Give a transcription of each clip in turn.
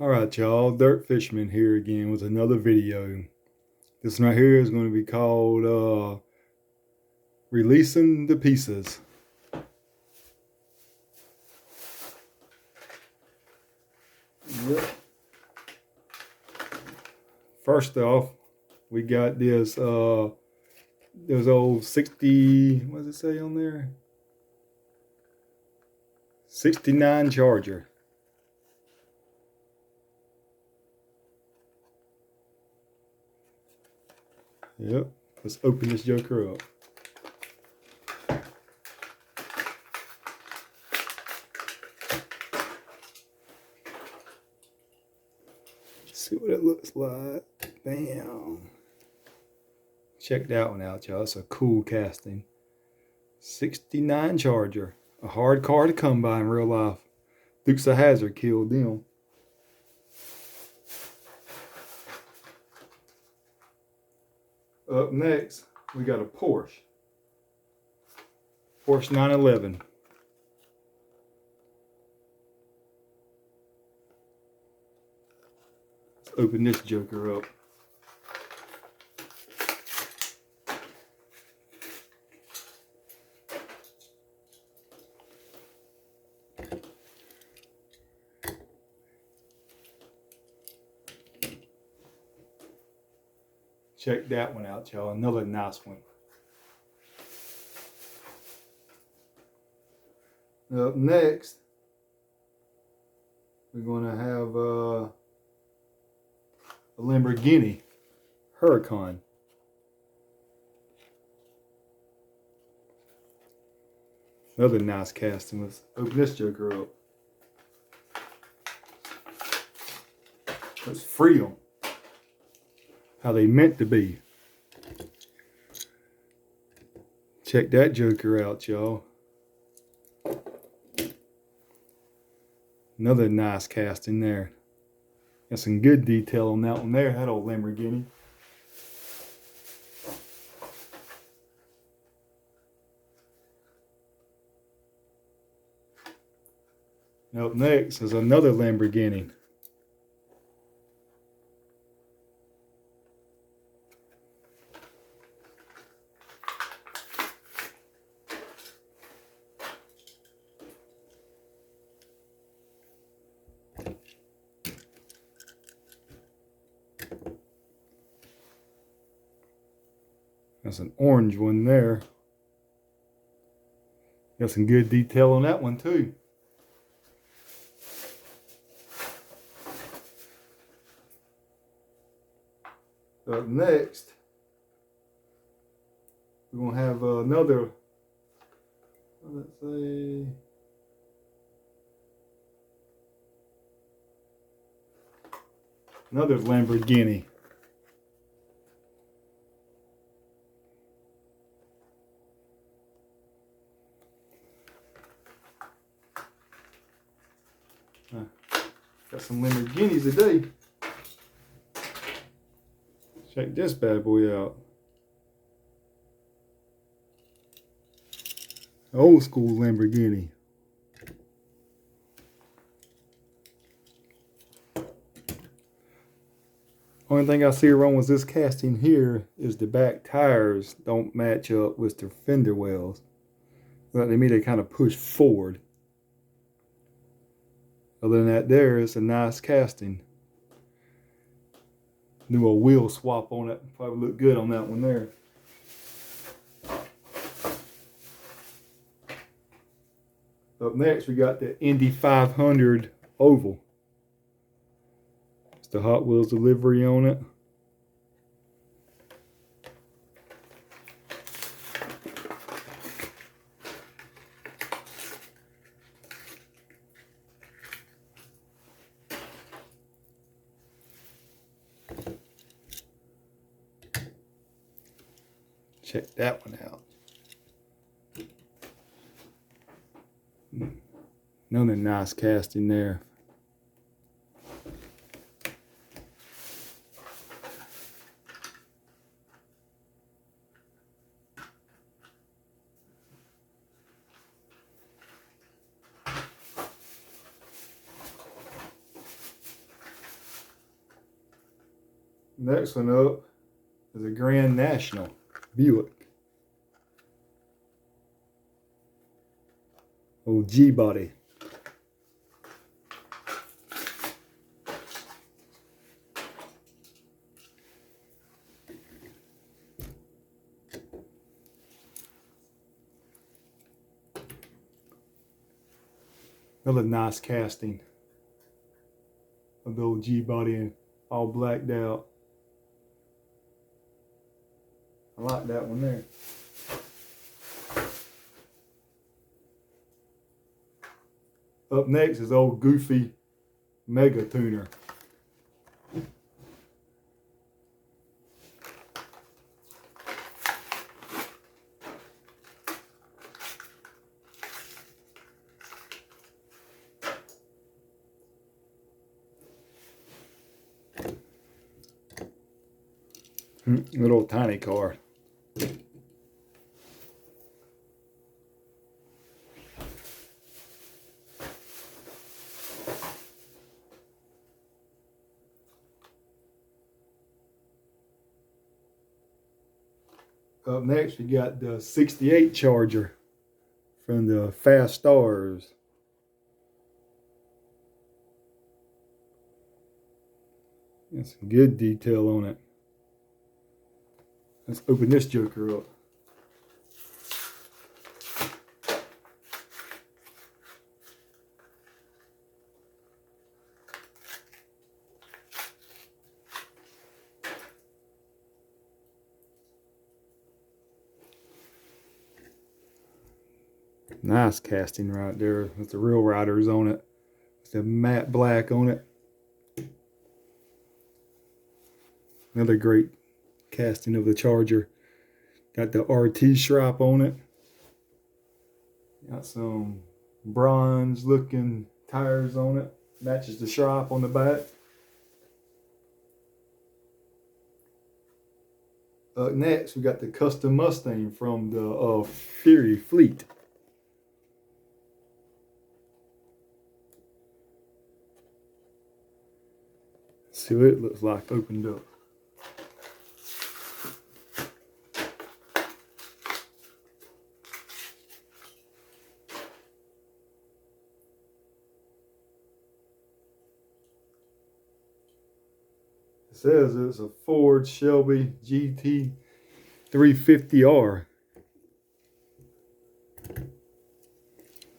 Alright y'all, Dirt Fisherman here again with another video. This one right here is going to be called Releasing the Pieces. Yep. First off, we got this old 60, what does it say on there? 69 Charger. Yep, let's open this joker up. See what it looks like. Bam. Check that one out, y'all. It's a cool casting. 69 Charger. A hard car to come by in real life. Dukes of Hazzard killed them. Up next, we got a Porsche. Porsche 911. Let's open this joker up. Check that one out, y'all. Another nice one. Up next, we're going to have a Lamborghini Huracan. Another nice casting. Let's open this joker up. Let's free them how they meant to be. Check that joker out, y'all. Another nice casting there. Got some good detail on that one there, that old Lamborghini. Up next is another Lamborghini. That's an orange one there. Got some good detail on that one too. Up next, we're going to have another, let's say, another Lamborghini. Got some Lamborghinis today. Check this bad boy out. Old school Lamborghini. Only thing I see wrong with this casting here is the back tires don't match up with the fender wells. Like they need to kind of push forward. Other than that, there is a nice casting. Do a wheel swap on it. Probably look good on that one there. Up next, we got the Indy 500 oval. It's the Hot Wheels delivery on it. Check that one out. Another nice casting there. Next one up is a Grand National Buick. Old G body. Another nice casting of the old G body and all blacked out. I like that one there. Up next is old Goofy Mega Tuner. Little tiny car. Up next, we got the '68 Charger from the Fast Stars. Got some good detail on it. Let's open this joker up. Nice casting right there with the real riders on it. With the matte black on it. Another great casting of the Charger. Got the RT stripe on it. Got some bronze looking tires on it. Matches the stripe on the back. Next, we got the custom Mustang from the Fury Fleet. See what it looks like opened up. It says it's a Ford Shelby Gt 350R.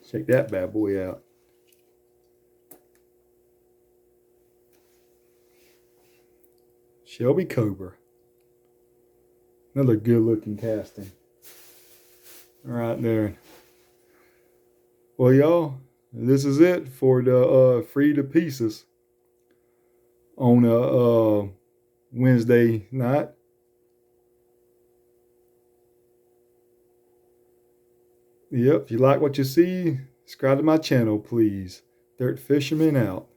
Check that bad boy out. Shelby Cobra. Another good looking casting. Right there. Well, y'all, this is it for the Free to Pieces on a Wednesday night. Yep, if you like what you see, subscribe to my channel, please. Dirt Fisherman out.